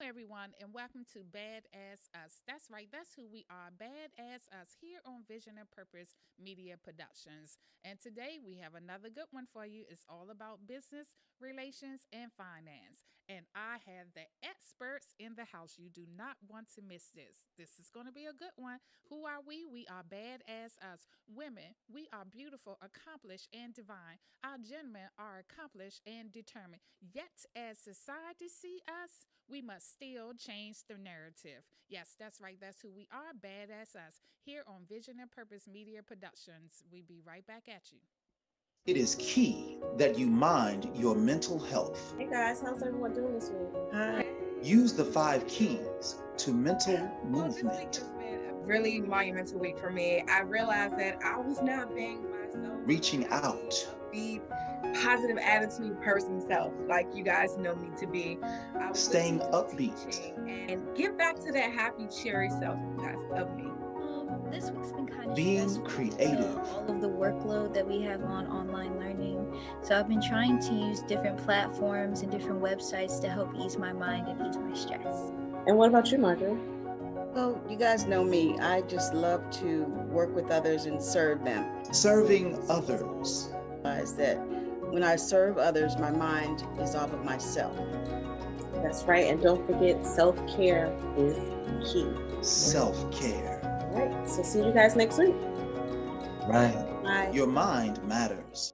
everyone, and welcome to Badass Us. That's right, that's who we are, Badass Us, here on Vision and Purpose Media Productions. And today we have another good one for you. It's all about business, relations, and finance. And I have the experts in the house. You do not want to miss this. This is going to be a good one. Who are we? We are Badass Us. Women, we are beautiful, accomplished, and divine. Our gentlemen are accomplished and determined. Yet, as society see us, we must still change the narrative. Yes, that's right. That's who we are. Badass Us. Here on Vision and Purpose Media Productions. We be right back at you. It is key that you mind your mental health. Hey guys, how's everyone doing this week? Hi. Use the 5 keys to mental Well, this week movement. has been a really monumental week for me. I realized that I was not being myself. Reaching out. The positive attitude person self, like you guys know me to be. I was Staying listening to upbeat. teaching and get back to that happy, cheery self of me. This week's been kind of Being stressful creative. due to all of the workload that we have on online learning. So I've been trying to use different platforms and different websites to help ease my mind and ease my stress. And what about you, Margaret? Well, you guys know me. I just love to work with others and serve them. Serving others. Realize that when I serve others, my mind is off of myself. That's right. And don't forget, self-care is key. Self-care. All right. So see you guys next week. Right. Bye. Your mind matters.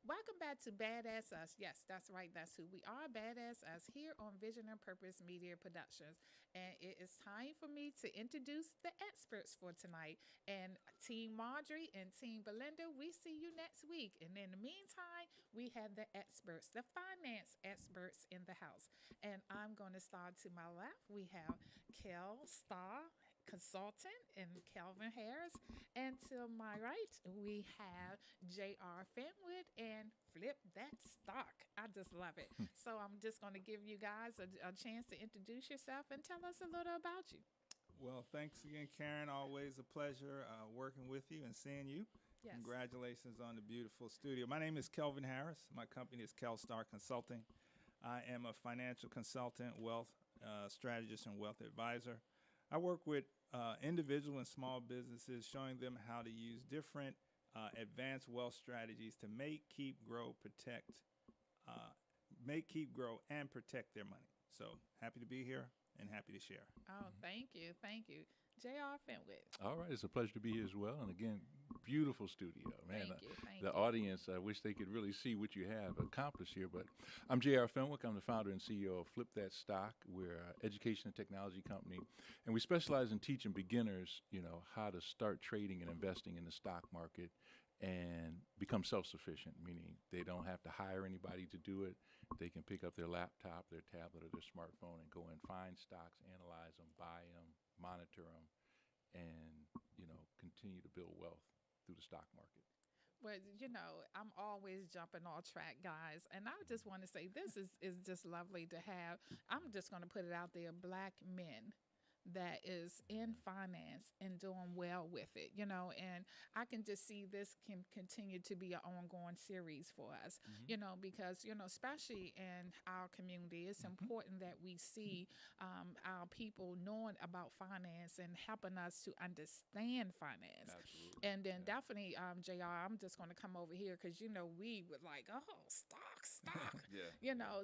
Welcome back to Badass Us. Yes, that's right. That's who we are. Badass Us here on Vision and Purpose Media Productions. And it is time for me to introduce the experts for tonight. And Team Marjorie and Team Belinda, we see you next week. And in the meantime, we have the experts, the finance experts in the house. And I'm going to start to my left. We have Kel Starr, consultant, and Kelvin Harris. And to my right, we have J.R. Fenwood and Flip That Stock. I just love it. So I'm just going to give you guys a chance to introduce yourself and tell us a little about you. Well, thanks again, Karen. Always a pleasure working with you and seeing you. Yes. Congratulations on the beautiful studio. My name is Kelvin Harris. My company is Kelstar Consulting. I am a financial consultant, wealth strategist, and wealth advisor. I work with individual and small businesses, showing them how to use different advanced wealth strategies to keep, grow, and protect their money. So happy to be here and happy to share. Oh, thank you. Thank you. J.R. Fenwick. All right, it's a pleasure to be here as well. And again, beautiful studio, man. Thank you. Thank The you. audience, I wish they could really see what you have accomplished here. But I'm J.R. Fenwick. I'm the founder and CEO of Flip That Stock. We're an education and technology company, and we specialize in teaching beginners, how to start trading and investing in the stock market and become self-sufficient, meaning they don't have to hire anybody to do it. They can pick up their laptop, their tablet, or their smartphone and go and find stocks, analyze them, buy them, monitor them, and continue to build wealth through the stock market. Well, I'm always jumping off track, guys. And I just want to say is just lovely to have. I'm just going to put it out there, Black men that is in finance and doing well with it, and I can just see this can continue to be an ongoing series for us, because, especially in our community, it's important that we see our people knowing about finance and helping us to understand finance. Absolutely. And then definitely, JR, I'm just going to come over here because, we would like, oh, stock.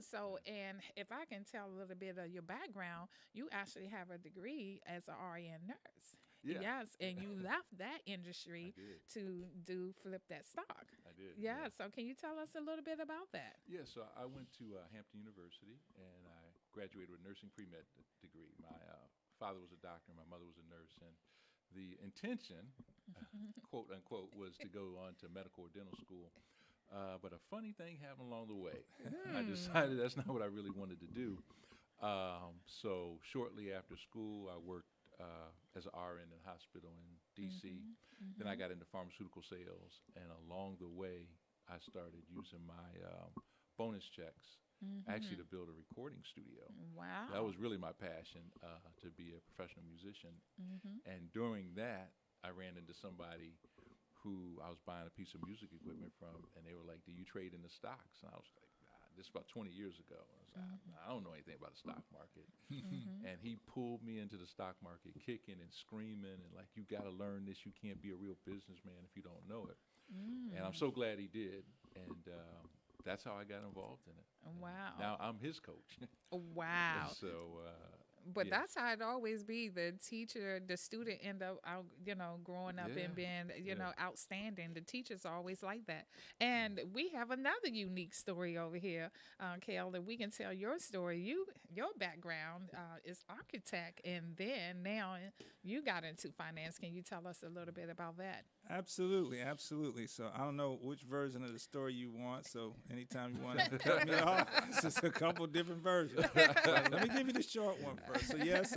So, and if I can tell a little bit of your background, you actually have a degree as an RN nurse. Yeah. Yes, and you left that industry to do Flip That Stock. I did. Yeah, so can you tell us a little bit about that? Yeah, so I went to Hampton University, and I graduated with a nursing pre-med degree. My father was a doctor, my mother was a nurse, and the intention, quote unquote, was to go on to medical or dental school. But a funny thing happened along the way. I decided that's not what I really wanted to do. So shortly after school, I worked as an RN in a hospital in D.C. Then I got into pharmaceutical sales, and along the way, I started using my bonus checks actually to build a recording studio. Wow. That was really my passion, to be a professional musician. And during that, I ran into somebody who I was buying a piece of music equipment from, and they were like, "Do you trade in the stocks?" And I was like, this is about 20 years ago. I was like, I don't know anything about the stock market. Mm-hmm. And he pulled me into the stock market, kicking and screaming, and like, you got to learn this. You can't be a real businessman if you don't know it. And I'm so glad he did. And that's how I got involved in it. And Wow. now I'm his coach. Wow. So, But yeah. that's how it always be. The teacher, the student end up out, growing up Yeah. and being, Yeah. outstanding. The teacher's always like that. And we have another unique story over here, Kel, that we can tell your story. Your background is architect, and then now you got into finance. Can you tell us a little bit about that? Absolutely, absolutely. So I don't know which version of the story you want. So anytime you want to cut me off, it's just a couple different versions. But let me give you the short one first. So yes,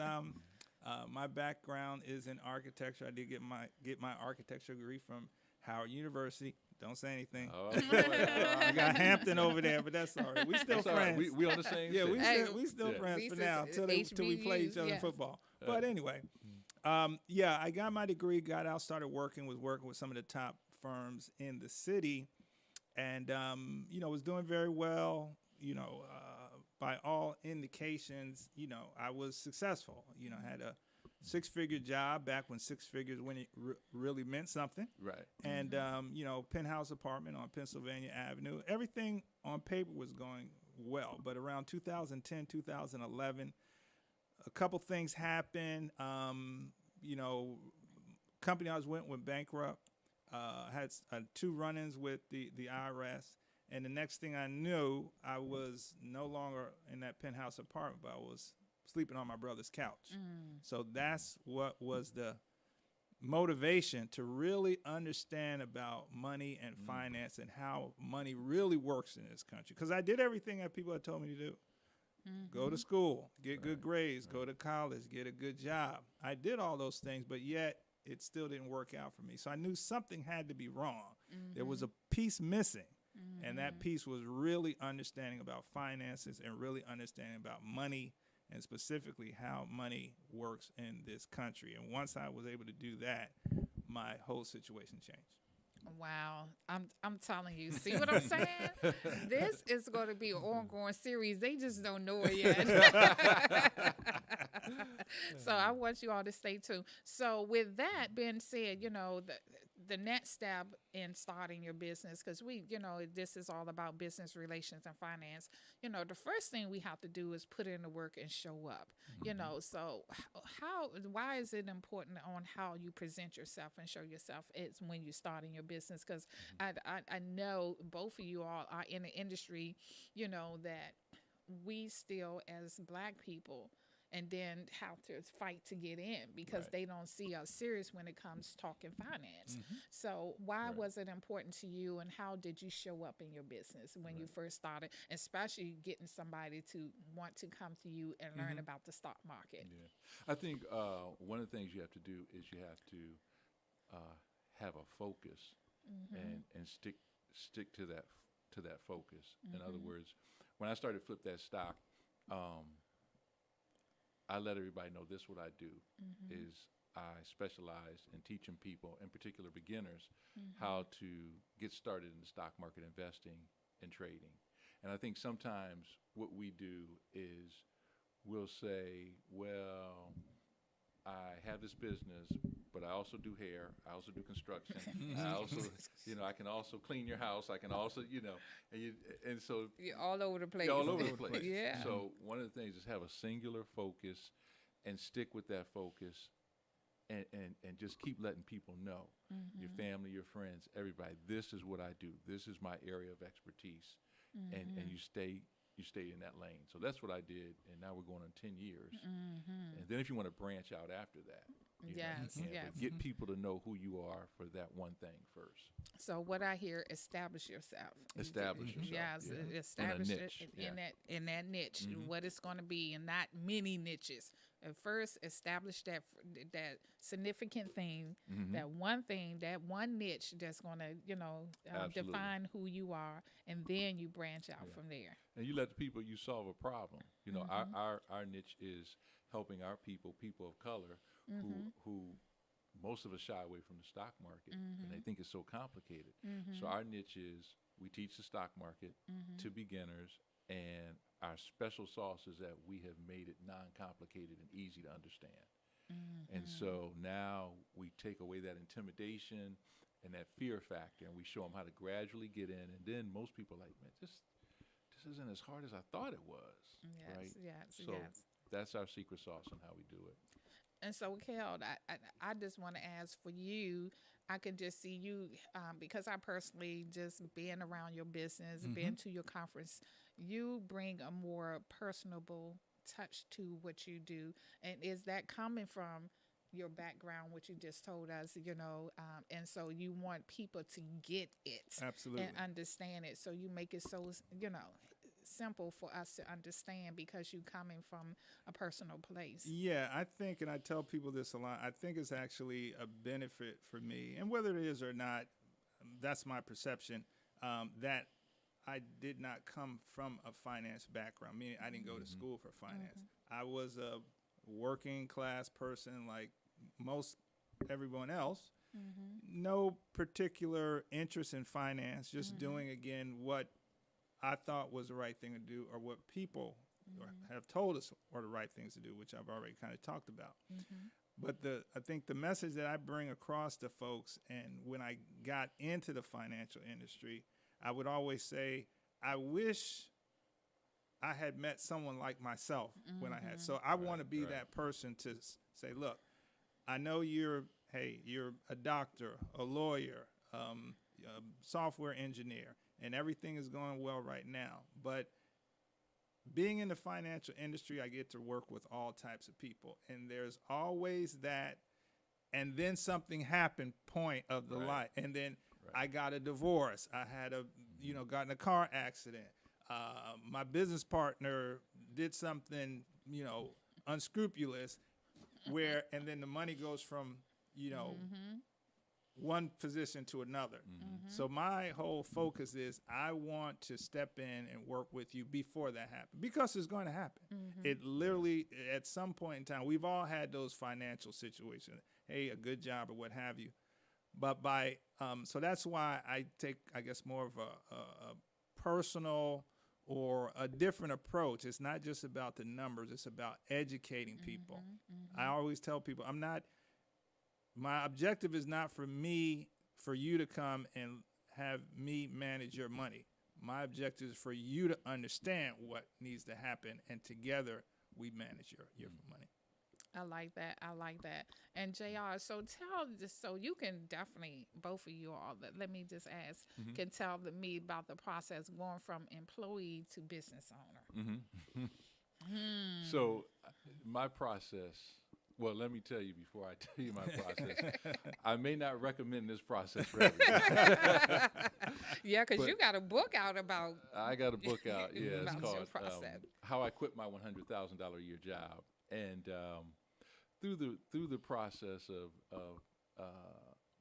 my background is in architecture. I did get my architecture degree from Howard University. Don't say anything. Oh, I got Hampton over there, but that's all right. We still that's all right. friends. We on the same Yeah, stage. we still Yeah. friends We for still- now till we play each other in HBCUs, football. But anyway, yeah, I got my degree, got out, started working with some of the top firms in the city, and was doing very well. By all indications, I was successful. Had a six-figure job back when six figures when it really meant something. Right. And penthouse apartment on Pennsylvania Avenue. Everything on paper was going well, but around 2010, 2011, a couple things happened. Company I was with went bankrupt. Had two run-ins with the IRS, and the next thing I knew, I was no longer in that penthouse apartment, but I was sleeping on my brother's couch. So that's what was the motivation to really understand about money and finance and how money really works in this country. Because I did everything that people had told me to do. Go to school, get good grades, go to college, get a good job. I did all those things, but yet it still didn't work out for me. So I knew something had to be wrong. There was a piece missing. And that piece was really understanding about finances and really understanding about money and specifically how money works in this country. And once I was able to do that, my whole situation changed. Wow, I'm telling you. See what I'm saying? This is going to be an ongoing series. They just don't know it yet. So I want you all to stay tuned. So with that being said, the next step in starting your business, because this is all about business relations and finance. The first thing we have to do is put in the work and show up. So why is it important on how you present yourself and show yourself? It's when you're starting your business, because I know both of you all are in the industry, that we still as Black people and then have to fight to get in because they don't see us serious when it comes to talking finance. So why was it important to you, and how did you show up in your business when you first started, especially getting somebody to want to come to you and learn about the stock market? Yeah. I think one of the things you have to do is you have to have a focus and stick to that focus. In other words, when I started Flip That Stock, I let everybody know this. What I do is I specialize in teaching people, in particular beginners, how to get started in the stock market investing and trading. And I think sometimes what we do is we'll say, well, I have this business, but I also do hair. I also do construction. I also, I can also clean your house. I can also, and so You're all over the place. you're all over the place. Yeah. So one of the things is have a singular focus and stick with that focus and just keep letting people know, your family, your friends, everybody, this is what I do. This is my area of expertise. And you stay in that lane. So that's what I did, and now we're going on 10 years. And then if you want to branch out after that, you can. But get people to know who you are for that one thing first. So what I hear, establish yourself. Establish yourself. Yes, yeah. establish In a it niche, in that niche, what it's going to be, and not many niches. At first, establish that significant thing, that one niche that's going to define who you are, and then you branch out from there. And you let the people, you solve a problem. Our niche is helping our people of color, who most of us shy away from the stock market, and they think it's so complicated. So our niche is we teach the stock market to beginners, and our special sauce is that we have made it non-complicated and easy to understand. And so now we take away that intimidation and that fear factor, and we show them how to gradually get in. And then most people are like, man, this isn't as hard as I thought it was, Yes, right? yes, So yes. that's our secret sauce on how we do it. And so, Kel, I just want to ask for you. I can just see you because I personally just being around your business, being to your conference, you bring a more personable touch to what you do. And is that coming from your background, what you just told us, and so you want people to get it Absolutely. and understand it. So you make it so, simple for us to understand because you coming from a personal place. Yeah, I think, and I tell people this a lot, I think it's actually a benefit for me. And whether it is or not, that's my perception, that I did not come from a finance background, meaning I didn't go to school for finance. I was a working class person like most everyone else. No particular interest in finance, just doing, again, what I thought was the right thing to do, or what people have told us are the right things to do, which I've already kind of talked about. But I think the message that I bring across to folks, and when I got into the financial industry, I would always say, I wish I had met someone like myself when I had. So I want to be that person to say, look, I know you're a doctor, a lawyer, a software engineer, and everything is going well right now. But being in the financial industry, I get to work with all types of people. And there's always that, and then something happened point of the life. And then I got a divorce. I had got in a car accident. My business partner did something, unscrupulous, and then the money goes from, one position to another. So my whole focus is I want to step in and work with you before that happens, because it's going to happen. It literally, at some point in time, we've all had those financial situations. Hey, a good job or what have you. But so that's why I take, I guess, more of a personal or a different approach. It's not just about the numbers. It's about educating people. I always tell people, my objective is not for you to come and have me manage your money. My objective is for you to understand what needs to happen, and together we manage your money. I like that. I like that. And JR, so so you can definitely, both of you all, let me just ask, can tell me about the process going from employee to business owner. So my process, well, let me tell you before I tell you my process, I may not recommend this process for everybody. Yeah, because you got a book out about. I got a book out, yeah, it's about your called process. How I Quit My $100,000 a Year Job. And through the process of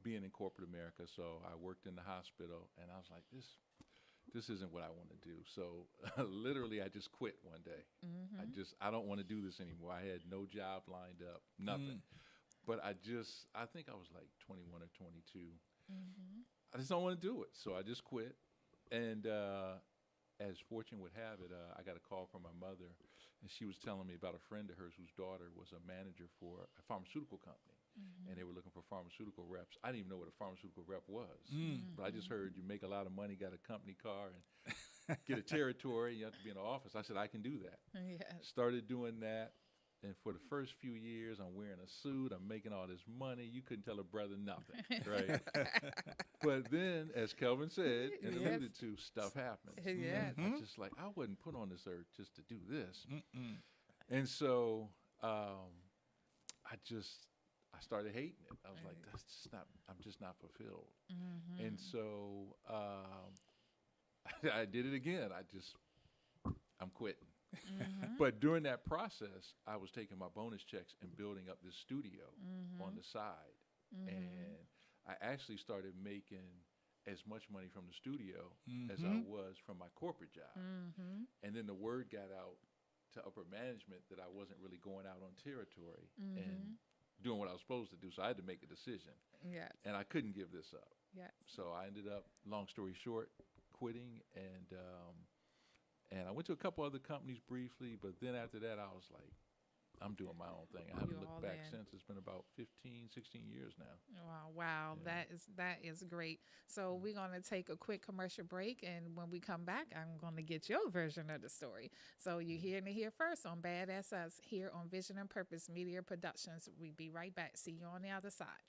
being in corporate America, so I worked in the hospital, and I was like, this isn't what I want to do. So literally, I just quit one day. I don't want to do this anymore. I had no job lined up, nothing. But I think I was like 21 or 22. I just don't want to do it. So I just quit. And as fortune would have it, I got a call from my mother, and she was telling me about a friend of hers whose daughter was a manager for a pharmaceutical company. And they were looking for pharmaceutical reps. I didn't even know what a pharmaceutical rep was, but I just heard you make a lot of money, got a company car, and get a territory. You have to be in the office. I said, I can do that. Yes. Started doing that, and for the first few years, I'm wearing a suit. I'm making all this money. You couldn't tell a brother nothing, right? But then, as Kelvin said and alluded to, stuff happens. Yes. I just like, I wasn't put on this earth just to do this. And so I started hating it. I was like, I'm just not fulfilled. And so I did it again. I'm quitting. But during that process, I was taking my bonus checks and building up this studio on the side. And I actually started making as much money from the studio as I was from my corporate job. And then the word got out to upper management that I wasn't really going out on territory and doing what I was supposed to do. So I had to make a decision. Yes. And I couldn't give this up. Yes. So I ended up, long story short, quitting, and I went to a couple other companies briefly, but then after that, I was like, I'm doing my own thing. I haven't You're all looked back in. since. It's been about 15, 16 years now. Wow, Yeah. that is great. So we're gonna take a quick commercial break, and when we come back, I'm gonna get your version of the story. So you're hearing it here first on Badass Us here on Vision and Purpose Media Productions. We'll be right back. See you on the other side.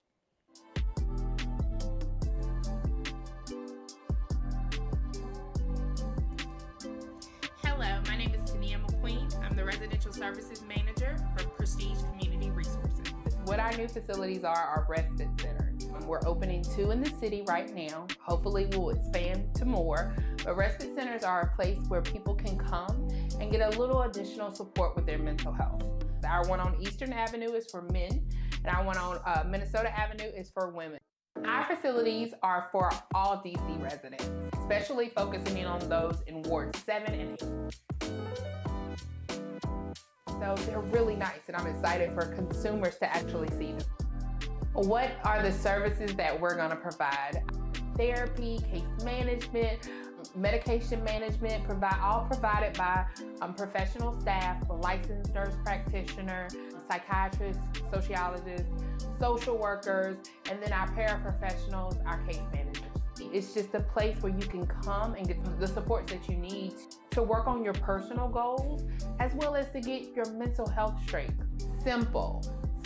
Hello, my name is Tania McQueen. I'm the Residential Services Manager for Prestige Community Resources. What our new facilities are respite centers. We're opening 2 in the city right now. Hopefully we'll expand to more. But respite centers are a place where people can come and get a little additional support with their mental health. Our one on Eastern Avenue is for men, and our one on Minnesota Avenue is for women. Our facilities are for all DC residents, especially focusing in on those in Ward 7 and 8. So they're really nice, and I'm excited for consumers to actually see them. What are the services that we're going to provide? Therapy, case management, medication management, all provided by professional staff, a licensed nurse practitioner, psychiatrists, sociologists, social workers, and then our paraprofessionals, our case managers. It's just a place where you can come and get the supports that you need to work on your personal goals, as well as to get your mental health straight. Simple,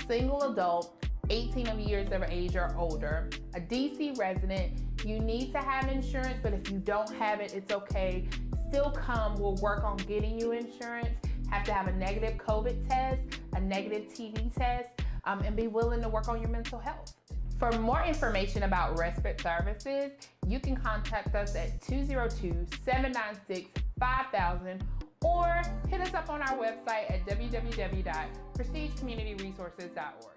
single adult, 18 years of age or older, a DC resident. You need to have insurance, but if you don't have it, it's okay. Still come, we'll work on getting you insurance. Have to have a negative COVID test, a negative TB test, and be willing to work on your mental health. For more information about respite services, you can contact us at 202-796-5000 or hit us up on our website at www.prestigecommunityresources.org.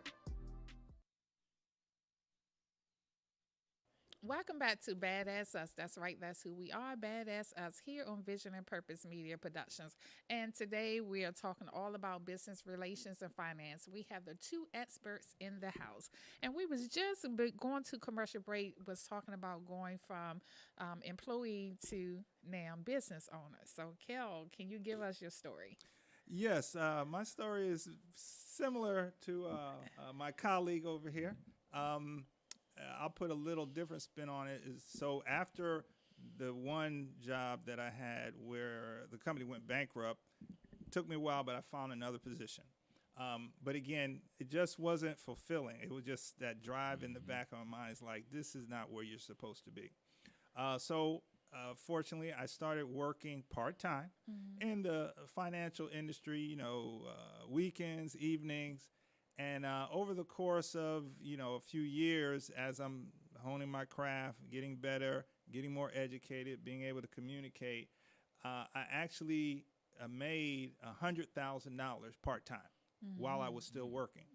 Welcome back to Badass Us. That's right, that's who we are, Badass Us, here on Vision and Purpose Media Productions. And today we are talking all about business relations and finance. We have the 2 experts in the house. And we was just going to commercial break, was talking about going from employee to now business owner. So Kel, can you give us your story? Yes, my story is similar to my colleague over here. I'll put a little different spin on it. So after the one job that I had where the company went bankrupt, it took me a while, but I found another position. But again, it just wasn't fulfilling. It was just that drive in the back of my mind is like, this is not where you're supposed to be. So fortunately, I started working part-time in the financial industry, weekends, evenings. And over the course of, a few years, as I'm honing my craft, getting better, getting more educated, being able to communicate, I actually made $100,000 part-time while I was still working.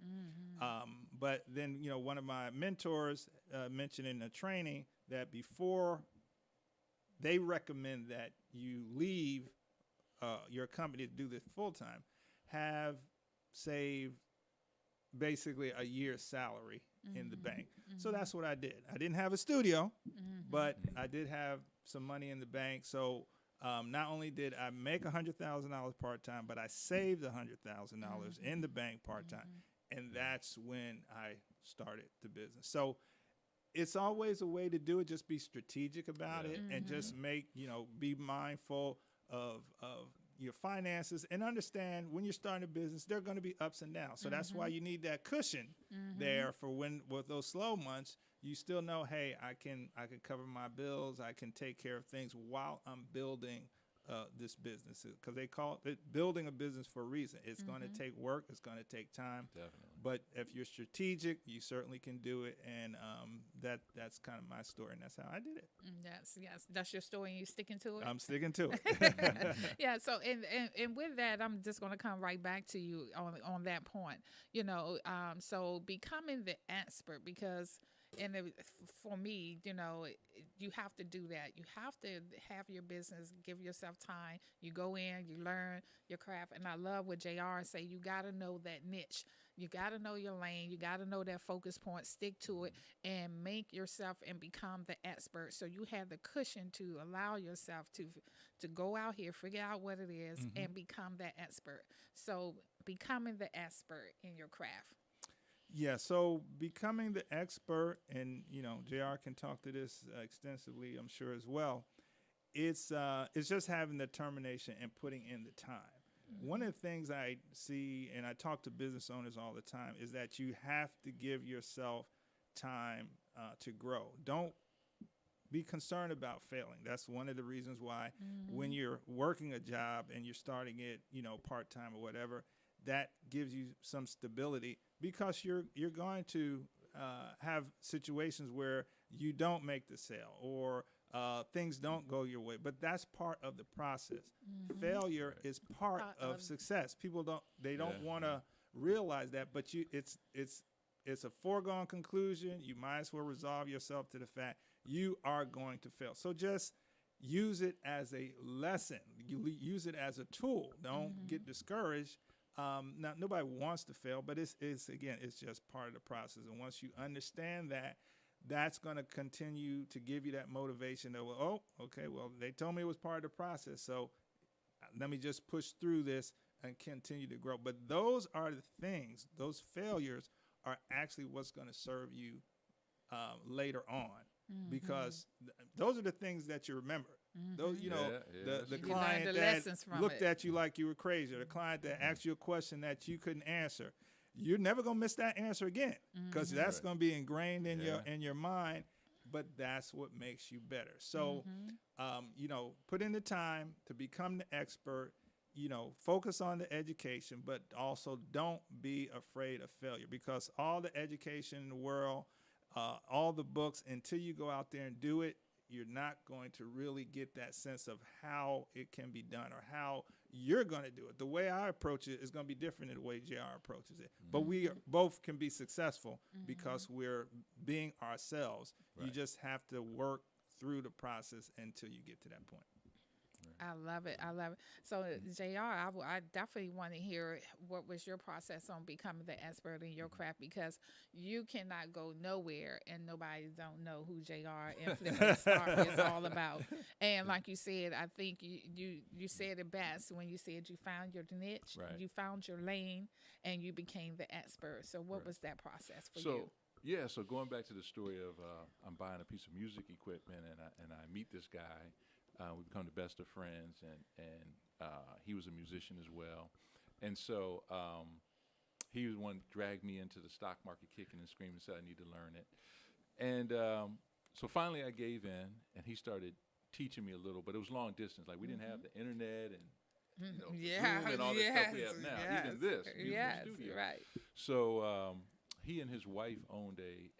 But then, one of my mentors mentioned in the training that before they recommend that you leave your company to do this full-time, have saved basically a year's salary in the bank. So that's what I did. I didn't have a studio, but I did have some money in the bank. So not only did I make $100,000 part-time, but I saved $100,000 in the bank part-time. And that's when I started the business. So it's always a way to do it. Just be strategic about it and just make, be mindful of your finances and understand when you're starting a business, there are going to be ups and downs. So that's why you need that cushion there for when with those slow months, you still know, hey, I can cover my bills. I can take care of things while I'm building this business, because they call it building a business for a reason. It's going to take work. It's going to take time. Definitely. But if you're strategic, you certainly can do it. And that's kind of my story, and that's how I did it. Yes. That's your story, and you're sticking to it? I'm sticking to it. Yeah, so and with that, I'm just going to come right back to you on that point. So becoming the expert, because for me, you have to do that. You have to have your business, give yourself time. You go in, you learn your craft. And I love what JR say, you got to know that niche. You got to know your lane. You got to know that focus point, stick to it, and make yourself and become the expert. So you have the cushion to allow yourself to go out here, figure out what it is, and become that expert. So becoming the expert in your craft. Yeah, so becoming the expert, and JR can talk to this extensively, I'm sure as well. It's just having the determination and putting in the time. One of the things I see, and I talk to business owners all the time, is that you have to give yourself time to grow. Don't be concerned about failing. That's one of the reasons why when you're working a job and you're starting it, part-time or whatever, that gives you some stability, because you're going to have situations where you don't make the sale or things don't go your way, but that's part of the process. Failure is part of success. People don't want to realize that, but it's a foregone conclusion. You might as well resolve yourself to the fact you are going to fail. So just use it as a lesson. You use it as a tool. Don't get discouraged. Now, nobody wants to fail, but it's just part of the process. And once you understand that, that's going to continue to give you that motivation that, they told me it was part of the process, so let me just push through this and continue to grow. But those are the things, those failures are actually what's going to serve you later on, because those are the things that you remember. Those, the client that looked at you like you were crazy, or the client that asked you a question that you couldn't answer. You're never gonna miss that answer again, because that's gonna be ingrained in your mind. But that's what makes you better. So, put in the time to become the expert. Focus on the education, but also don't be afraid of failure, because all the education in the world, all the books, until you go out there and do it, you're not going to really get that sense of how it can be done or how you're going to do it. The way I approach it is going to be different than the way JR approaches it. But we both can be successful because we're being ourselves. Right. You just have to work through the process until you get to that point. I love it. I love it. So, JR, I definitely want to hear what was your process on becoming the expert in your craft, because you cannot go nowhere and nobody don't know who JR and Flipping Star is all about. And like you said, I think you said it best when you said you found your niche, you found your lane, and you became the expert. So what was that process for you? Yeah, so going back to the story of I'm buying a piece of music equipment, and I meet this guy. We become the best of friends, and he was a musician as well. And so he was one that dragged me into the stock market, kicking and screaming, said I need to learn it. And so finally I gave in, and he started teaching me a little, but it was long distance. Like, we didn't have the internet and Zoom and all the stuff we have now. Even this musical studio. Right. So he and his wife owned a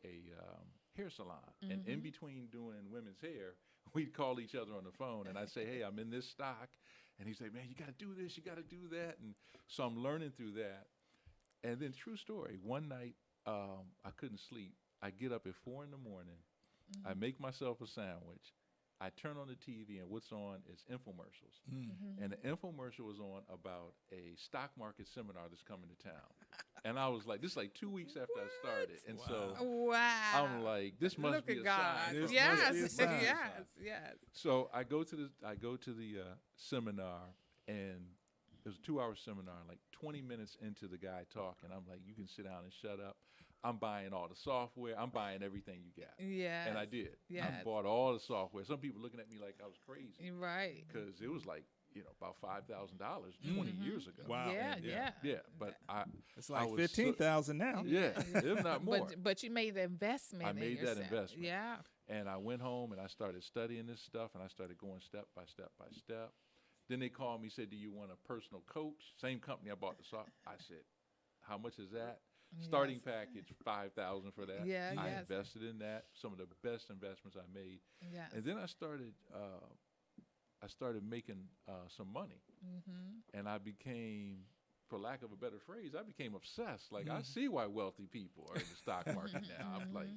hair salon, and in between doing women's hair, we'd call each other on the phone, and I'd say, hey, I'm in this stock. And he'd say, man, you got to do this, you got to do that. And so I'm learning through that. And then, true story, one night I couldn't sleep. I get up at 4 a.m. I make myself a sandwich. I turn on the TV, and what's on is infomercials. And the infomercial was on about a stock market seminar that's coming to town. And I was like, this is like 2 weeks after I started. And so I'm like, this must be a sign. Yes. So I go to the seminar, and it was a 2-hour seminar. Like 20 minutes into the guy talking, I'm like, you can sit down and shut up. I'm buying all the software. I'm buying everything you got. Yeah. And I did. Yes. I bought all the software. Some people looking at me like I was crazy. Right. Because it was like, about $5,000 20 years ago. Wow. Yeah. But it's like $15,000 now. Yeah, if not more. But you made the investment. I made that investment. Yeah. And I went home and I started studying this stuff, and I started going step by step by step. Then they called me, said, do you want a personal coach? Same company I bought the software. I said, how much is that? Starting package, $5,000 for that. I invested in that. Some of the best investments I made. Yes. And then I started making some money, and I became, for lack of a better phrase, I became obsessed. Like, I see why wealthy people are in the stock market now. I'm like,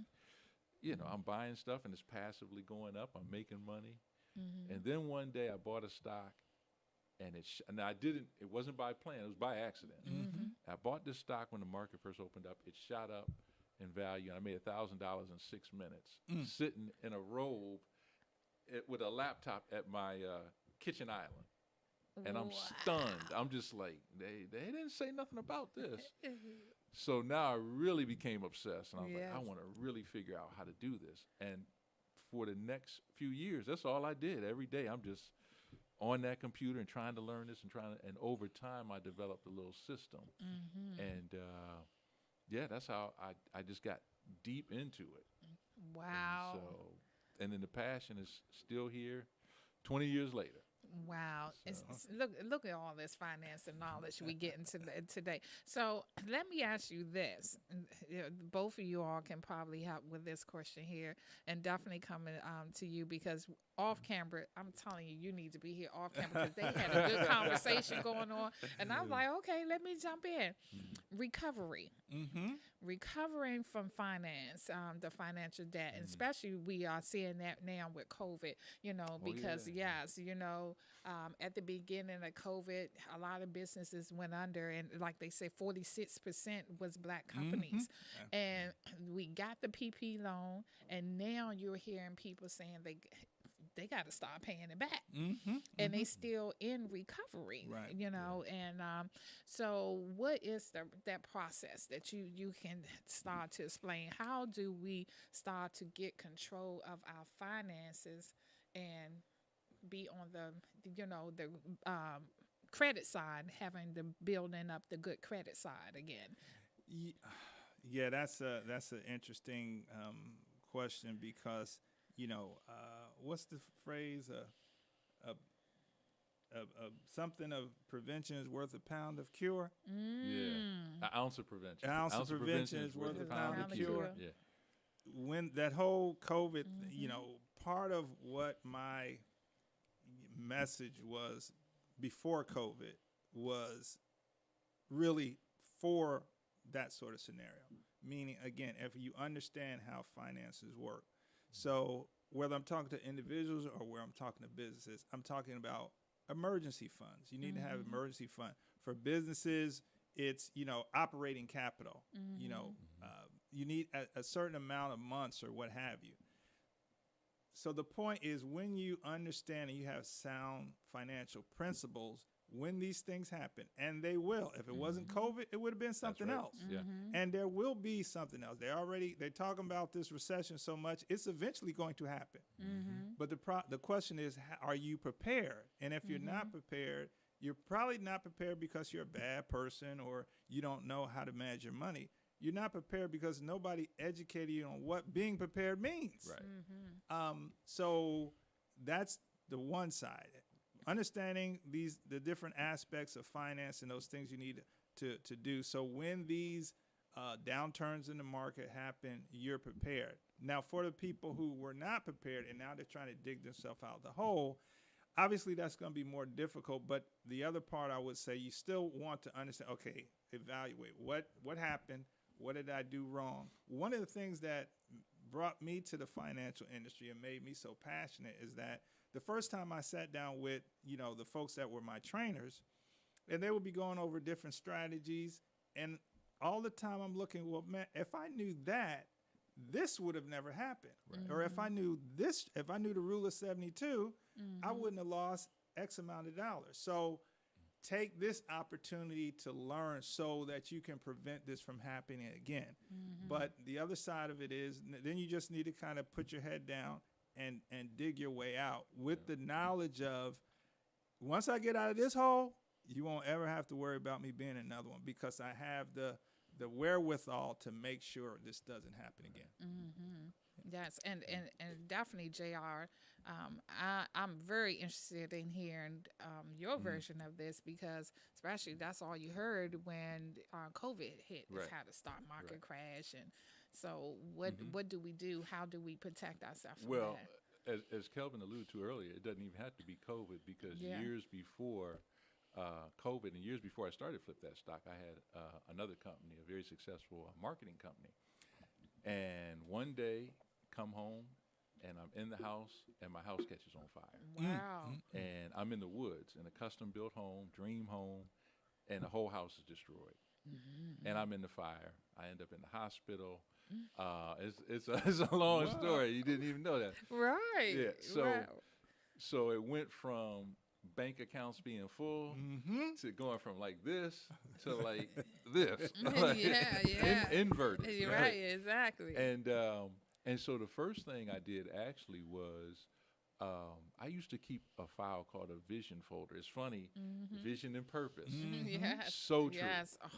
I'm buying stuff and it's passively going up. I'm making money. Mm-hmm. And then one day I bought a stock, and and I didn't. It wasn't by plan. It was by accident. Mm-hmm. I bought this stock when the market first opened up. It shot up in value. I made $1,000 in 6 minutes, sitting in a robe with a laptop at my kitchen island. And I'm stunned. I'm just like, they didn't say nothing about this. So now I really became obsessed, and I was like, I want to really figure out how to do this. And for the next few years, that's all I did. Every day, I'm just on that computer and trying to learn this and over time, I developed a little system. Mm-hmm. And that's how I just got deep into it. Wow. And then the passion is still here 20 years later. Wow. So. Look at all this finance and knowledge we get into today. So let me ask you this. Both of you all can probably help with this question here, and definitely coming to you, because off camera, I'm telling you, you need to be here off camera, because they had a good conversation going on. And I was like, okay, let me jump in. Recovery. Mm-hmm. Recovering from finance, the financial debt, and especially we are seeing that now with COVID, because at the beginning of COVID, a lot of businesses went under, and like they said, 46% was Black companies. Mm-hmm. And we got the PP loan, and now you're hearing people saying they got to start paying it back. Mm-hmm. And they still in recovery, right. And so what is that process that you can start to explain? How do we start to get control of our finances and be on the credit side, having the building up the good credit side again? Yeah, that's an interesting question, because what's the phrase? Something of prevention is worth a pound of cure. Yeah, an ounce of prevention. An ounce of prevention is worth a pound of cure. Yeah. When that whole COVID, part of what my message was before COVID was really for that sort of scenario. Meaning, again, if you understand how finances work. So whether I'm talking to individuals or where I'm talking to businesses, I'm talking about emergency funds. You need to have emergency fund. For businesses, it's, operating capital. You need a certain amount of months or what have you. So the point is, when you understand and you have sound financial principles, when these things happen, and they will. If it wasn't COVID, it would have been something else. Yeah. And there will be something else. They're talking about this recession so much, it's eventually going to happen. But the question is, are you prepared? And if you're not prepared, you're probably not prepared because you're a bad person or you don't know how to manage your money. You're not prepared because nobody educated you on what being prepared means. Right. So that's the one side. Understanding the different aspects of finance and those things you need to do. So when these downturns in the market happen, you're prepared. Now, for the people who were not prepared and now they're trying to dig themselves out of the hole, obviously that's going to be more difficult. But the other part, I would say, you still want to understand, okay, evaluate what happened. What did I do wrong? One of the things that brought me to the financial industry and made me so passionate is that the first time I sat down with, the folks that were my trainers, and they would be going over different strategies, and all the time I'm looking, well, man, if I knew that, this would have never happened. Right. Or if I knew the rule of 72, I wouldn't have lost X amount of dollars. So take this opportunity to learn so that you can prevent this from happening again. But the other side of it is, then you just need to kind of put your head down and dig your way out with the knowledge of, once I get out of this hole, you won't ever have to worry about me being in another one, because I have the wherewithal to make sure this doesn't happen again. Yes, and definitely, JR, I'm very interested in hearing your version of this, because especially that's all you heard when COVID hit, is how the stock market crash. And so what do we do? How do we protect ourselves from that? As Kelvin alluded to earlier, it doesn't even have to be COVID, because years before COVID and years before I started Flip That Stock, I had another company, a very successful marketing company. And one day, come home, and I'm in the house, and my house catches on fire. Wow. And I'm in the woods in a custom-built home, dream home, and the whole house is destroyed. And I'm in the fire. I end up in the hospital. It's a long story. You didn't even know that. Right. Yeah. So Wow. so it went from bank accounts being full to going from like this to like this. Like, yeah. inverted. You're right. Exactly. And so the first thing I did actually was I used to keep a file called a vision folder. It's funny, vision and purpose. Yes. So true. Yes. Oh.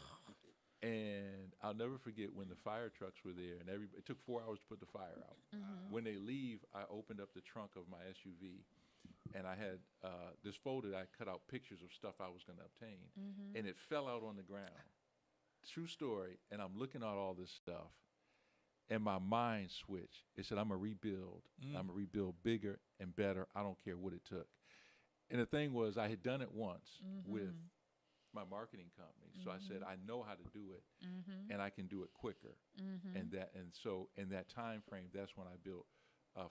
And I'll never forget when the fire trucks were there, and it took 4 hours to put the fire out. When they leave, I opened up the trunk of my SUV, and I had this folder that I cut out pictures of stuff I was going to obtain, and it fell out on the ground. True story. And I'm looking at all this stuff, and my mind switched. It said, I'm going to rebuild. I'm going to rebuild bigger and better. I don't care what it took. And the thing was, I had done it once with my marketing company. So I said, I know how to do it, and I can do it quicker. And so in that time frame, that's when I built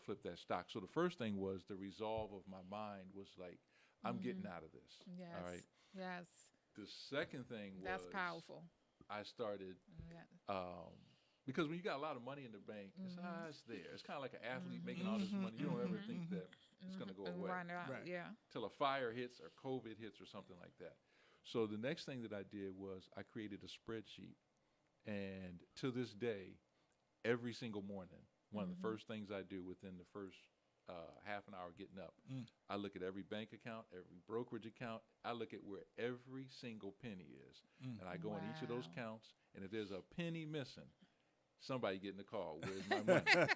Flip That Stock. So the first thing was the resolve of my mind was like, I'm getting out of this. Yes. All right. Yes. The second thing was That's powerful. I started because when you got a lot of money in the bank, it's there. It's kind of like an athlete making all this money. You don't ever think that it's going to go away. Right. Yeah. Till a fire hits or COVID hits or something like that. So the next thing that I did was I created a spreadsheet. And to this day, every single morning, one of the first things I do within the first half an hour getting up, I look at every bank account, every brokerage account. I look at where every single penny is. And I go in each of those counts. And if there's a penny missing, somebody getting a call. Where's my money?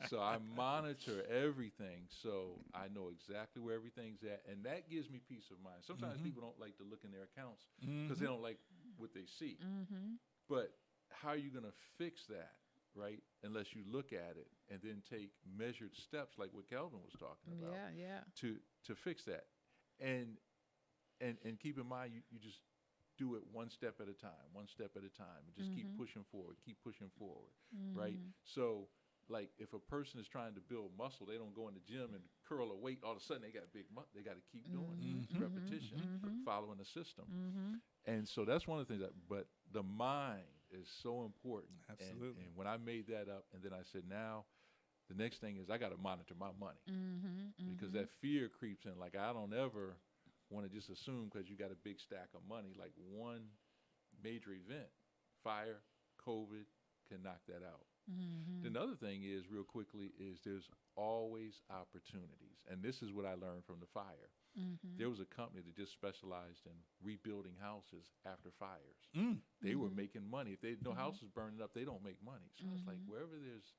So I monitor everything, so I know exactly where everything's at, and that gives me peace of mind. Sometimes people don't like to look in their accounts because they don't like what they see. But how are you going to fix that, right? Unless you look at it and then take measured steps, like what Kelvin was talking about. To fix that, and keep in mind, you just do it one step at a time, and just keep pushing forward, right? So, like, if a person is trying to build muscle, they don't go in the gym and curl a weight. All of a sudden, they got big muscle. They got to keep doing it. Repetition, following the system. And so that's one of the things but the mind is so important. Absolutely. And when I made that up, and then I said, now the next thing is I got to monitor my money because that fear creeps in. Like, I don't ever want to just assume because you got a big stack of money, like one major event, fire, COVID, can knock that out. Another thing is, real quickly, is there's always opportunities. And this is what I learned from the fire. There was a company that just specialized in rebuilding houses after fires. They were making money. If they no house is burning up, they don't make money. So I was like, wherever there's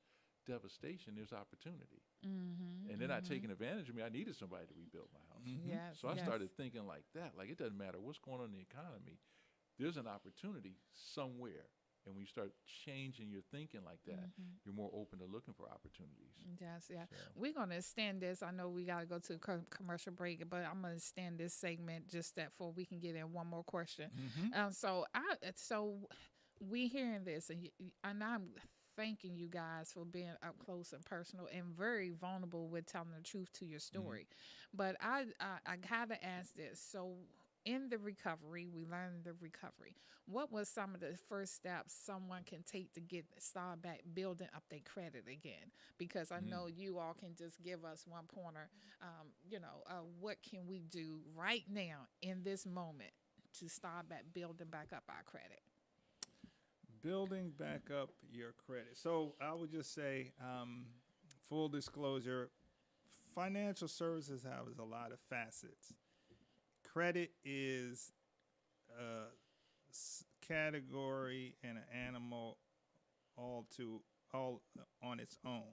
devastation, there's opportunity. And they're not taking advantage of me. I needed somebody to rebuild my house. So I started thinking like that. Like, it doesn't matter what's going on in the economy. There's an opportunity somewhere. And when you start changing your thinking like that, you're more open to looking for opportunities. Yes, yeah. So. We're going to extend this. I know we got to go to a commercial break, but I'm going to extend this segment just that for we can get in one more question. So we hearing this, and I'm thanking you guys for being up close and personal and very vulnerable with telling the truth to your story. But I got to ask this. So in the recovery, we learned the recovery. What was some of the first steps someone can take to get started back building up their credit again? Because I know you all can just give us one pointer. What can we do right now in this moment to start back building back up our credit? Building back up your credit. So I would just say, full disclosure, financial services has a lot of facets. Credit is a category and an animal all on its own.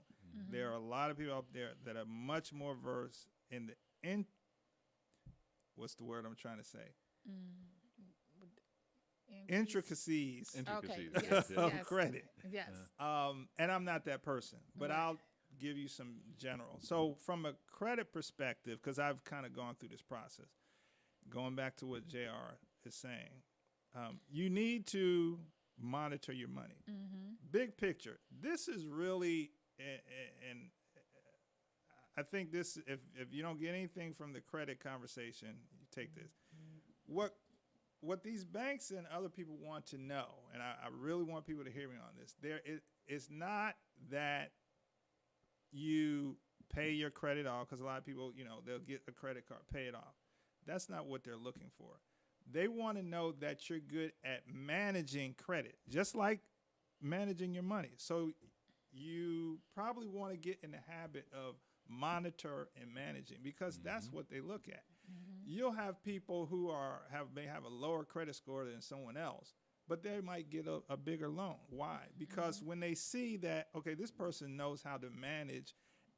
There are a lot of people out there that are much more versed in the what's the word I'm trying to say? Intricacies of credit. Yes. And I'm not that person, but I'll give you some general. So from a credit perspective, because I've kind of gone through this process, going back to what JR is saying, you need to monitor your money. Big picture. This is really and I think this, if you don't get anything from the credit conversation, you take this. What these banks and other people want to know, and I really want people to hear me on this, it's not that you pay your credit off, because a lot of people, they'll get a credit card, pay it off. That's not what they're looking for. They want to know that you're good at managing credit, just like managing your money. So you probably want to get in the habit of monitor and managing, because that's what they look at. You'll have people who may have a lower credit score than someone else, but they might get a bigger loan. Why? Because when they see that, okay, this person knows how to manage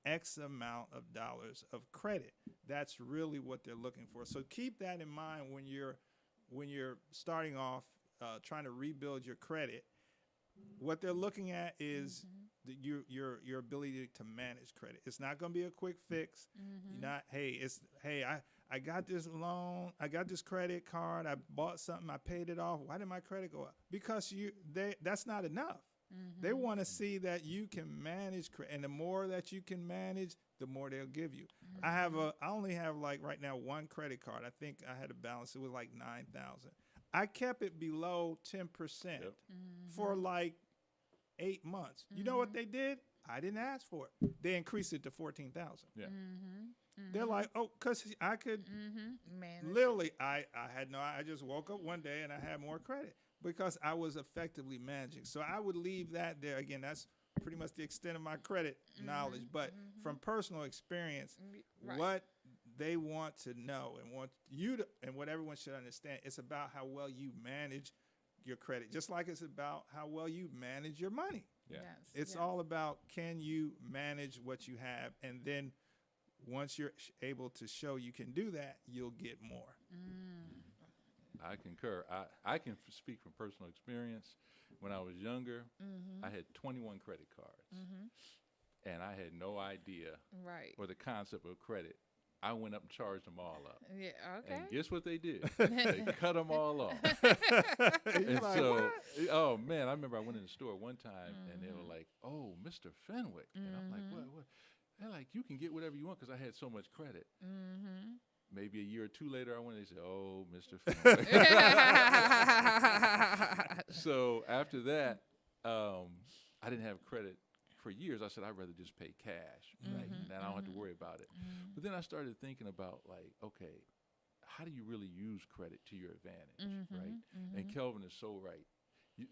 X amount of dollars of credit, that's really what they're looking for. So keep that in mind when you're starting off trying to rebuild your credit. What they're looking at is your ability to manage credit. It's not going to be a quick fix. You're not, I got this loan, I got this credit card, I bought something, I paid it off. Why did my credit go up? Because that's not enough. They want to see that you can manage credit, and the more that you can manage, the more they'll give you. I only have like right now one credit card. I think I had a balance. It was like $9,000. I kept it below 10% for like 8 months. You know what they did? I didn't ask for it. They increased it to 14,000. Yeah. They're like, oh, because I could literally, I just woke up one day and I had more credit because I was effectively managing. So I would leave that there. Again, that's pretty much the extent of my credit knowledge. But from personal experience, what they want to know and want you to, and what everyone should understand, it's about how well you manage your credit, just like it's about how well you manage your money. Yeah. It's all about, can you manage what you have, and then once you're able to show you can do that, you'll get more. I concur. I can speak from personal experience. When I was younger, I had 21 credit cards, and I had no idea or the concept of credit. I went up and charged them all up. Yeah, okay. And guess what they did? They cut them all off. And like, so, oh man, I remember I went in the store one time and they were like, "Oh, Mr. Fenwick," and I'm like, "What?" They're like, "You can get whatever you want," because I had so much credit. Maybe a year or two later, I went and they said, "Oh, Mr. Fenwick." So after that, I didn't have credit for years. I said, I'd rather just pay cash, right? And I don't have to worry about it. But then I started thinking about, like, okay, how do you really use credit to your advantage, right? And Kelvin is so right.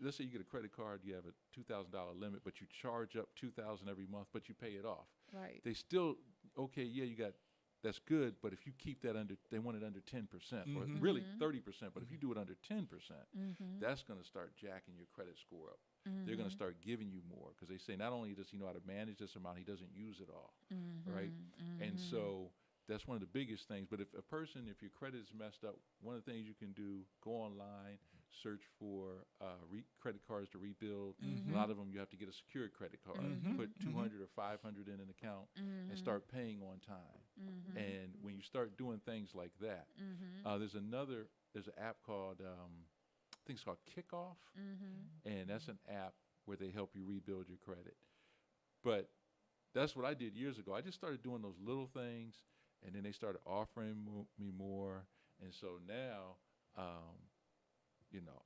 Let's say you get a credit card, you have a $2,000 limit, but you charge up $2,000 every month, but you pay it off. Right. They still, okay, yeah, that's good, but if you keep that they want it under 10%, or really 30%, but if you do it under 10%, that's going to start jacking your credit score up. They're going to start giving you more, because they say not only does he know how to manage this amount, he doesn't use it all, right? And so that's one of the biggest things. But if your credit is messed up, one of the things you can do, go online, search for credit cards to rebuild. A lot of them you have to get a secured credit card, put 200 or 500 in an account, and start paying on time. And when you start doing things like that, there's an app called I think it's called Kickoff, and that's an app where they help you rebuild your credit. But that's what I did years ago. I just started doing those little things, and then they started offering me more. And so now,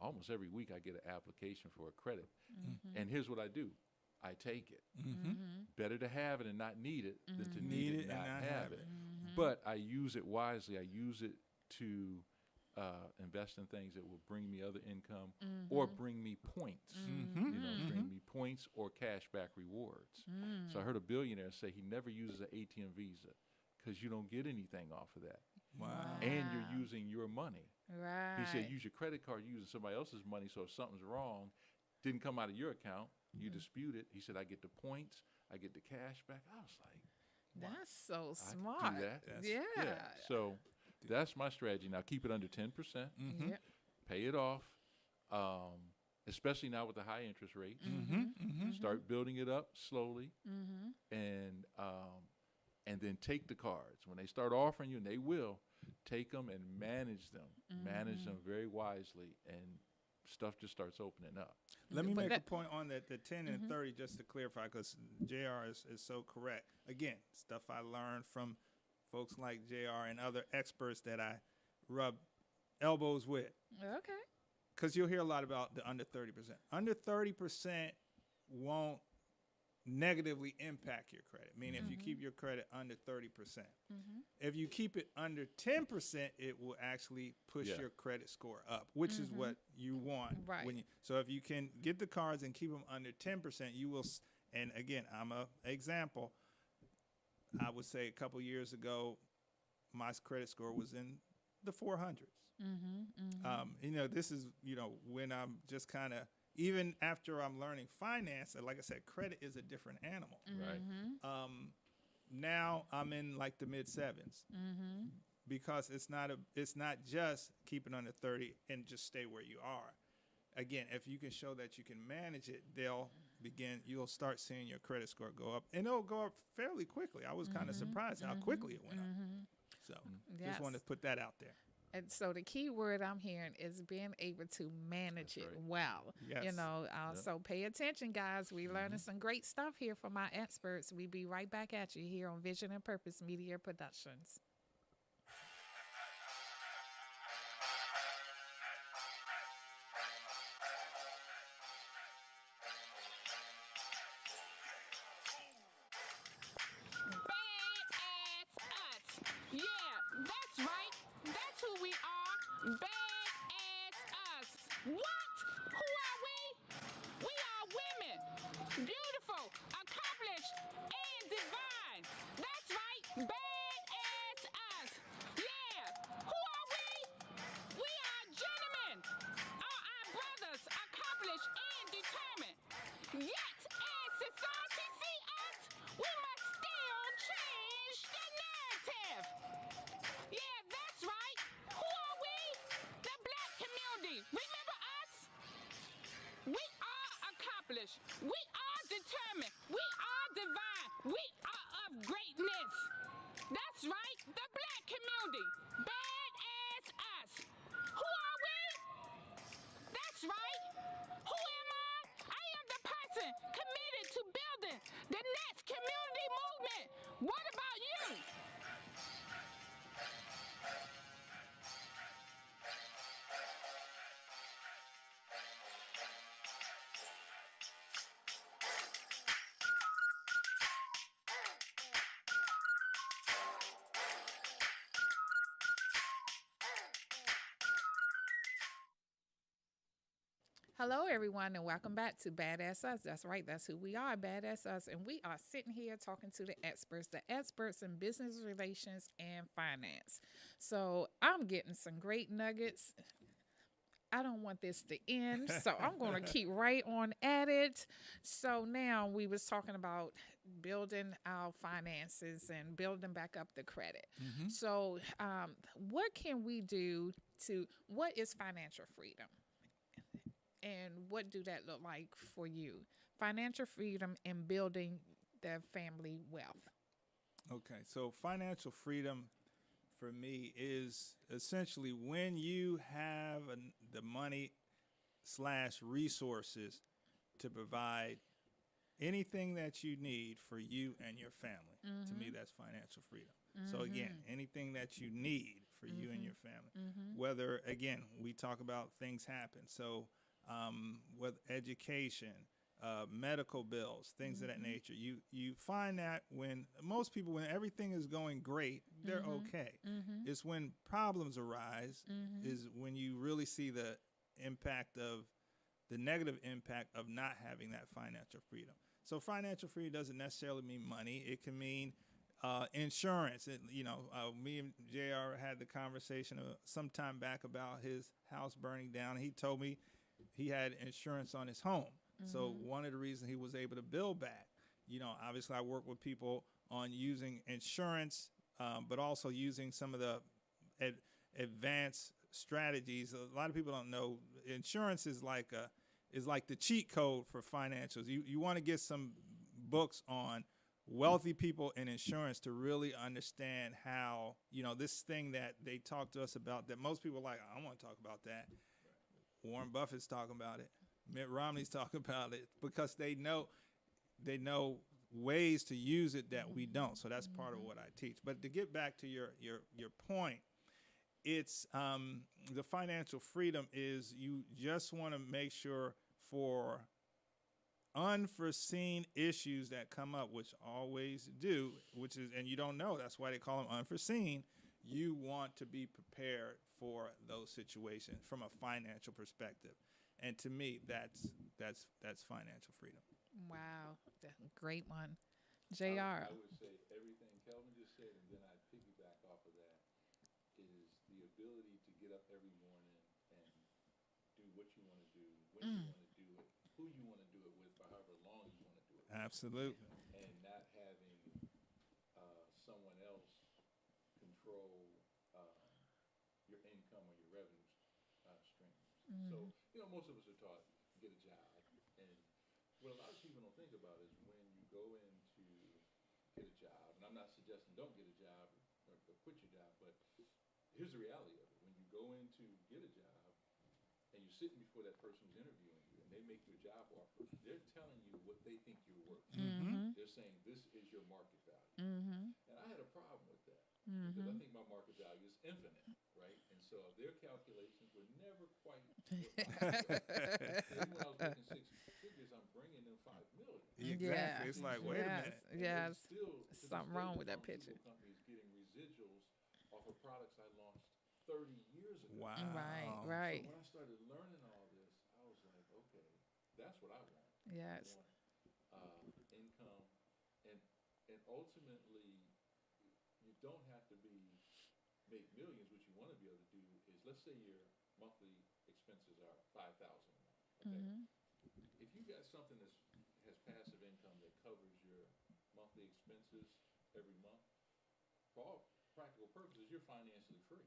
almost every week I get an application for a credit. And here's what I do. I take it. Better to have it and not need it than to need it and not have it. But I use it wisely. I use it to invest in things that will bring me other income or bring me points. Bring me points or cashback rewards. So I heard a billionaire say he never uses an ATM Visa because you don't get anything off of that. Wow. And you're using your money. Right. He said use your credit card, you're using somebody else's money, so if something's wrong, didn't come out of your account, you dispute it. He said, I get the points, I get the cash back. I was like, wow, that's so smart. I can do that. Yeah. So that's my strategy now. Keep it under 10%. Pay it off, especially now with the high interest rates. Start building it up slowly, and then take the cards. When they start offering you, and they will, take them and manage them. Manage them very wisely, and stuff just starts opening up. Let me But make that- a point on the 10 and 30 just to clarify, because JR is so correct. Again, stuff I learned from folks like JR and other experts that I rub elbows with. Okay. Because you'll hear a lot about the under 30%. Under 30% won't negatively impact your credit, meaning if you keep your credit under 30%. If you keep it under 10%, it will actually push your credit score up, which is what you want. Right. So if you can get the cards and keep them under 10%, you will, and again, I'm an example. I would say a couple years ago, my credit score was in the 400s. This is, when I'm just kind of, even after I'm learning finance, like I said, credit is a different animal. Right. Now I'm in like the mid 7s because it's not just keeping under 30 and just stay where you are. Again, if you can show that you can manage it, you'll start seeing your credit score go up, and it'll go up fairly quickly. I was kind of surprised how quickly it went up. So just wanted to put that out there. And so the key word I'm hearing is being able to manage it well. Yes. So pay attention, guys. We're learning some great stuff here from our experts. We'll be right back at you here on Vision and Purpose Media Productions. A.S.S Us. Yeah, that's right. That's who we are. B.A.A.D Us. What? Who are we? We are women. Beautiful, accomplished, and divine. That's right. B.A.A.D Us. Yeah. Who are we? We are gentlemen. Our brothers, accomplished and determined. Yet, as society see us, we must still change the narrative. Yeah, that's right. Who are we? The Black community. Remember us? We are accomplished. We are determined. We are divine. We are of greatness. That's right. The Black community. B.A.A.D Us. Who are we? That's right. Who am I? I am the person committed to building the next community movement. What about you? Hello, everyone, and welcome back to B.A.A.D Us. That's right. That's who we are, B.A.A.D Us. And we are sitting here talking to the experts in business relations and finance. So I'm getting some great nuggets. I don't want this to end, so I'm going to keep right on at it. So now we was talking about building our finances and building back up the credit. So what can we do what is financial freedom? And what do that look like for you? Financial freedom and building the family wealth. Okay, so financial freedom for me is essentially when you have the money / resources to provide anything that you need for you and your family. To me, that's financial freedom. So again, anything that you need for you and your family, whether, again, we talk about things happen. So with education, medical bills, things of that nature, you find that when most people, when everything is going great, they're okay. It's when problems arise is when you really see the negative impact of not having that financial freedom. So financial freedom doesn't necessarily mean money. It can mean insurance. Me and JR had the conversation some time back about his house burning down. He told me he had insurance on his home. So one of the reasons he was able to build back, obviously I work with people on using insurance, but also using some of the advanced strategies. A lot of people don't know insurance is like the cheat code for financials. You want to get some books on wealthy people in insurance to really understand how, this thing that they talk to us about that most people are like, I don't want to talk about that. Warren Buffett's talking about it. Mitt Romney's talking about it because they know ways to use it that we don't. So that's part of what I teach. But to get back to your point, it's the financial freedom is you just want to make sure for unforeseen issues that come up, which always do, which is, and you don't know, that's why they call them unforeseen. You want to be prepared for those situations from a financial perspective. And to me, that's financial freedom. Wow, great one. I JR. would say everything Kelvin just said, and then I'd piggyback off of that, is the ability to get up every morning and do what you want to do, when you want to do it, who you want to do it with, for however long you want to do it with, Absolutely. and not having someone else control your income or your revenue streams. So, most of us are taught get a job, and what a lot of people don't think about is when you go in to get a job, and I'm not suggesting don't get a job or quit your job, but here's the reality of it. When you go in to get a job and you're sitting before that person who's interviewing you and they make you a job offer, they're telling you what they think you're worth. They're saying this is your market value. And I had a problem with that because I think my market value is infinite, right? And so their calculations were never quite what mine were. Even when I was making six figures, I'm bringing them $5 million. Exactly. It's like, wait a minute. Yes. Still, Something wrong with that picture. Companies getting residuals off of products I launched 30 years ago. Wow. Right. So when I started learning all this, I was like, okay, that's what I want. Yes. I want income, and ultimately, you don't have to make millions. What you want to be able to do is, let's say your monthly expenses are $5,000 a month. Okay. If you got something that has passive income that covers your monthly expenses every month, for all practical purposes, you're financially free.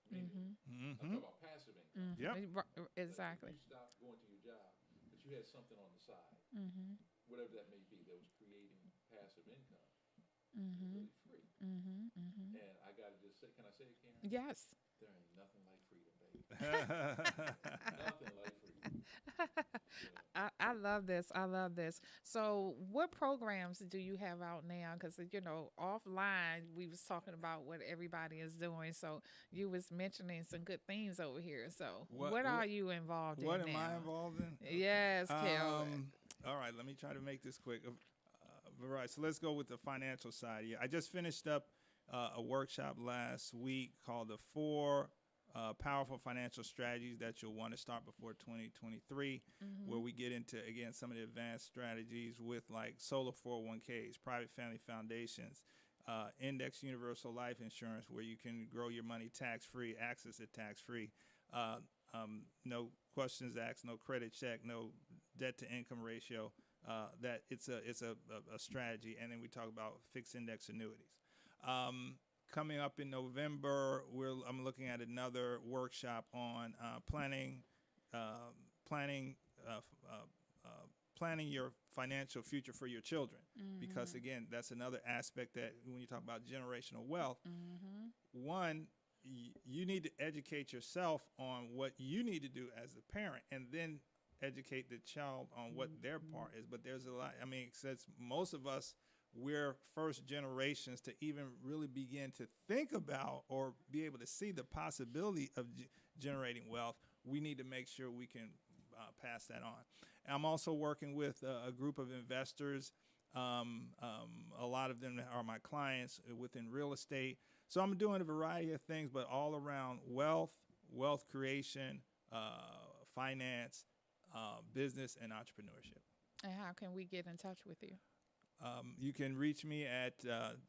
Meaning, I'm talking about passive income. Exactly. Like if you stopped going to your job, but you had something on the side, whatever that may be, that was creating passive income. You're really free. And I got to just say, can I say it, Karen? Yes. There ain't nothing like freedom, baby. Nothing like freedom. I love this. I love this. So, what programs do you have out now? Because offline we was talking about what everybody is doing. So you was mentioning some good things over here. So, what are you involved in now? What am I involved in? Yes, Kelvin. All right, let me try to make this quick. All right, so let's go with the financial side. Yeah, I just finished up a workshop last week called the 4 Powerful Financial Strategies that you'll want to start before 2023, where we get into, again, some of the advanced strategies with like solo 401ks, private family foundations, index universal life insurance, where you can grow your money tax-free, access it tax-free, no questions asked, no credit check, no debt-to-income ratio. That it's a strategy. And then we talk about fixed index annuities. Coming up in November, I'm looking at another workshop on planning your financial future for your children. Because again, that's another aspect that when you talk about generational wealth, one, you need to educate yourself on what you need to do as a parent, and then educate the child on what their part is. But there's a lot. I mean, since most of us, we're first generations to even really begin to think about or be able to see the possibility of generating wealth, we need to make sure we can pass that on. I'm also working with a group of investors. A lot of them are my clients within real estate. So I'm doing a variety of things, but all around wealth creation, finance, business, and entrepreneurship. And how can we get in touch with you? You can reach me at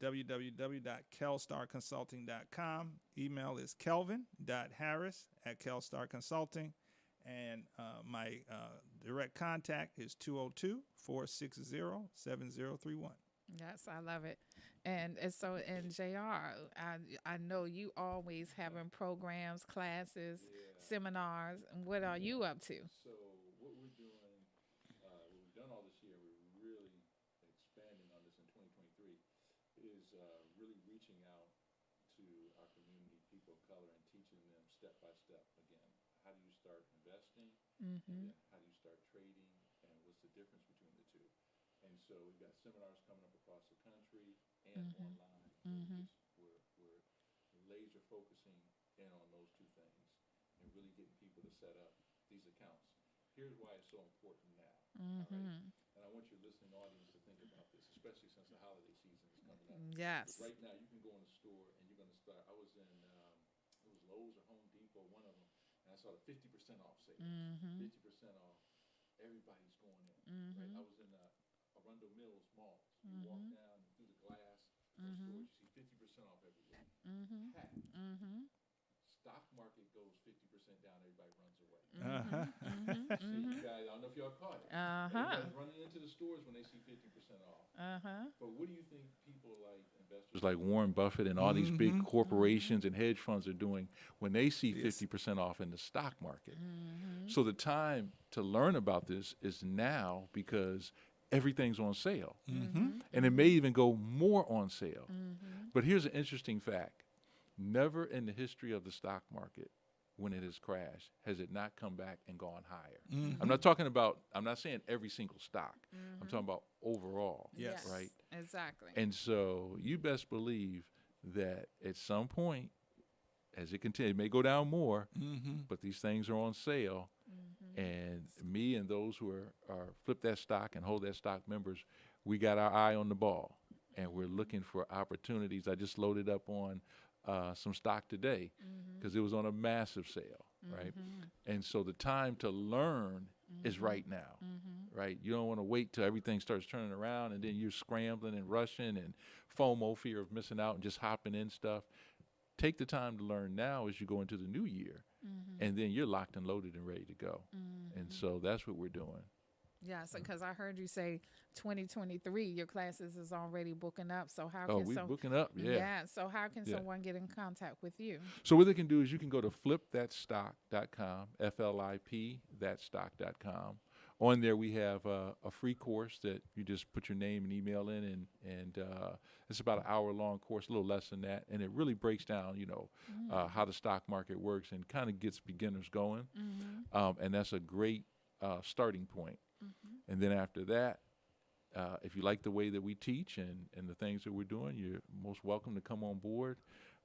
www.kelstarconsulting.com. Email is kelvin.harris@kelstarconsulting. And my direct contact is 202-460-7031. Yes, I love it. And so, and JR, I know you always having programs, classes, seminars. What are you up to? So what we're doing, what we've done all this year, we're really expanding on this in 2023, is really reaching out to our community, people of color, and teaching them step by step, again, how do you start investing, Mm-hmm. And then how do you start trading, and what's the difference between the two? And so we've got seminars coming up across the country and Mm-hmm. online. Mm-hmm. We're laser focusing in on those two things and really getting people to set up these accounts. Here's why it's so important now. All right. Mm-hmm. And I want your listening audience to think about this, especially since the holiday season is coming up. Yes. Right now, you can go in the store and you're going to start. I was in, it was Lowe's or Home Depot, one of them, and I saw the 50% off sale. Mm-hmm. 50% off. Everybody's going in. Mm-hmm. Right. I was in Arundel Mills Mall. You Mm-hmm. walk down through the glass of Mm-hmm. stores, you see 50% off everywhere. Mm-hmm. Packed. Mm-hmm. Stock market goes 50% down, everybody runs away. Uh-huh. See, you guys, I don't know if y'all caught it. Uh-huh. Everybody's running into the stores when they see 50% off. Uh-huh. But what do you think people like investors like Warren Buffett and all these big corporations and hedge funds are doing when they see 50% off in the stock market? Mm-hmm. So the time to learn about this is now, because everything's on sale. Mm-hmm. And it may even go more on sale. Mm-hmm. But here's an interesting fact. Never in the history of the stock market, when it has crashed, has it not come back and gone higher. Mm-hmm. I'm not saying every single stock. I'm talking about overall. Yes. Right? Exactly. And so you best believe that at some point, as it continues, it may go down more, but these things are on sale. And me and those who are flip that stock and hold that stock members, we got our eye on the ball, and we're looking for opportunities. I just loaded up on some stock today because it was on a massive sale, right? And so the time to learn is right now, right? You don't want to wait till everything starts turning around and then you're scrambling and rushing and FOMO, fear of missing out, and just hopping in stuff. Take the time to learn now as you go into the new year, and then you're locked and loaded and ready to go. And so that's what we're doing. Yes, because I heard you say 2023, your classes is already booking up. So how Oh, can we're booking up, yeah. Yeah. So how can Yeah. someone get in contact with you? So what they can do is you can go to flipthatstock.com, F-L-I-P, thatstock.com. On there we have a free course that you just put your name and email in, and it's about an hour-long course, a little less than that, and it really breaks down, how the stock market works and kind of gets beginners going, and that's a great starting point. And then after that, if you like the way that we teach and the things that we're doing, you're most welcome to come on board.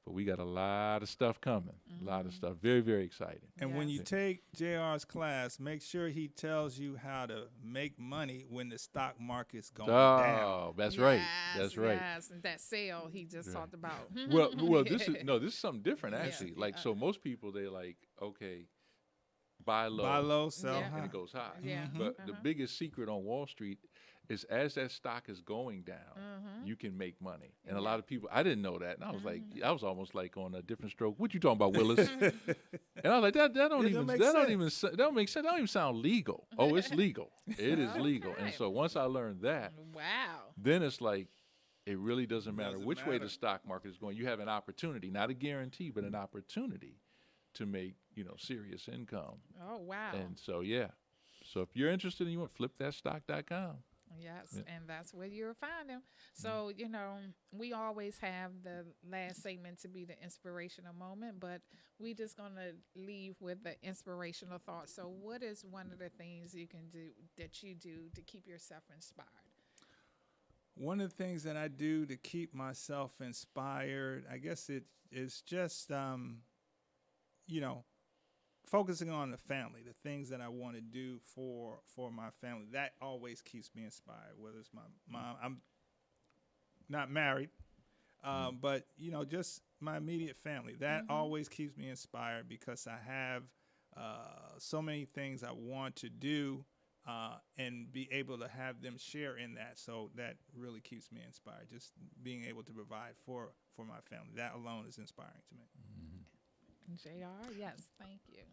But we got a lot of stuff coming, a lot of stuff. Very, very exciting. And when you Yes. take JR's class, make sure he tells you how to make money when the stock market's going down. Oh, that's right. That's right. Yes, and that sale he just talked about. Well, this is something different actually. Yeah. Like, so most people, they like, okay, buy low, Buy low, sell Yeah. high. and it goes high. Yeah. But the biggest secret on Wall Street is as that stock is going down, you can make money. And a lot of people, I didn't know that. And I was like, I was almost like on a different stroke. What you talking about, Willis? And I was like, that don't even make sense. That don't even sound legal. Oh, it's legal. It is legal. And so once I learned that, Wow. then it's like, it really doesn't matter Doesn't which way matter. the stock market is going. You have an opportunity, not a guarantee, but an opportunity to make, serious income. Oh, wow. And so, yeah. So if you're interested and you want, flipthatstock.com. Yes, Yeah. and that's where you'll find them. So, we always have the last segment to be the inspirational moment, but we just going to leave with the inspirational thought. So what is one of the things you can do to keep yourself inspired? One of the things that I do to keep myself inspired, I guess it is just, focusing on the family, the things that I want to do for my family. That always keeps me inspired, whether it's my mom. I'm not married, but, just my immediate family. That always keeps me inspired because I have so many things I want to do and be able to have them share in that. So that really keeps me inspired, just being able to provide for my family. That alone is inspiring to me. JR, yes, thank you.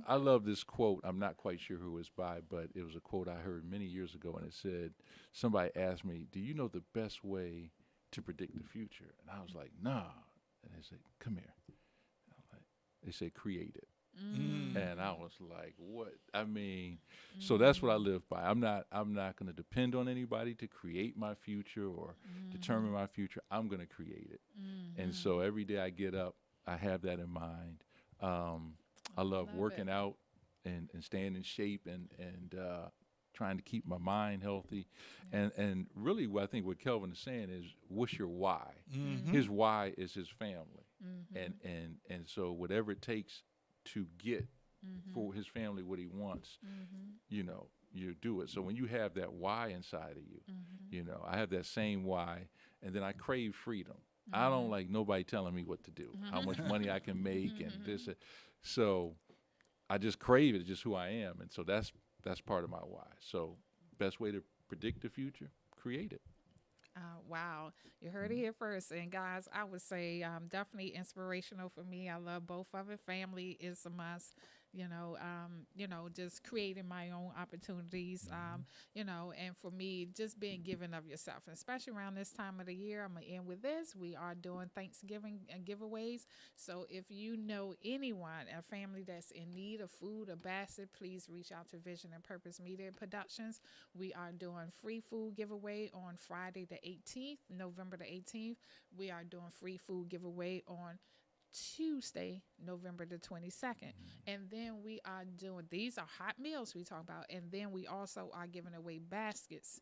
I love this quote. I'm not quite sure who it was by, but it was a quote I heard many years ago, and it said, somebody asked me, do you know the best way to predict the future? And I was like, nah. And they said, come here. And I'm like, they said, create it. And I was like, what? I mean, so that's what I live by. I'm not going to depend on anybody to create my future or determine my future. I'm going to create it. And so every day I get up, I have that in mind. I love working out. and staying in shape and trying to keep my mind healthy. And really what I think what Kelvin is saying is, what's your why? His why is his family. And so whatever it takes to get for his family what he wants, you know, you do it. So when you have that why inside of you, you know, I have that same why, and then I crave freedom. I don't like nobody telling me what to do, how much money I can make, and this. So I just crave it. It's just who I am, and so that's part of my why. So best way to predict the future, create it. Wow, you heard it here first. And guys, I would say definitely inspirational for me. I love both of it. Family is a must. Just creating my own opportunities. And for me, just being giving of yourself, and especially around this time of the year. I'm gonna end with this. We are doing Thanksgiving giveaways. So if you know anyone, a family that's in need of food or basket, please reach out to Vision and Purpose Media Productions. We are doing free food giveaway on Friday the 18th, November the 18th. We are doing free food giveaway on Tuesday, November the 22nd. And then we are doing, these are hot meals we talk about. And then we also are giving away baskets,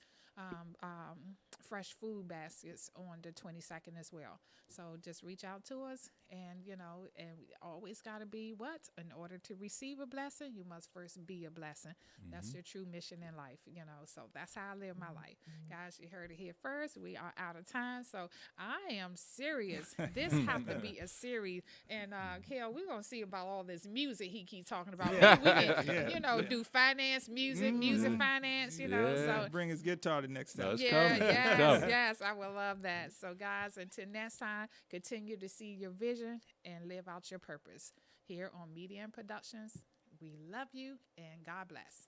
fresh food baskets on the 22nd as well. So just reach out to us, and and we always got to be what? In order to receive a blessing, you must first be a blessing. That's your true mission in life, So that's how I live my life. Guys, you heard it here first. We are out of time. So I am serious. This has to be a series. And Kel, we're going to see about all this music he keeps talking about. Maybe we can, do finance, music, finance, So bring his guitar the next time. yes, I will love that. So guys, until next time, continue to see your vision and live out your purpose. Here on Media and Productions, we love you and God bless.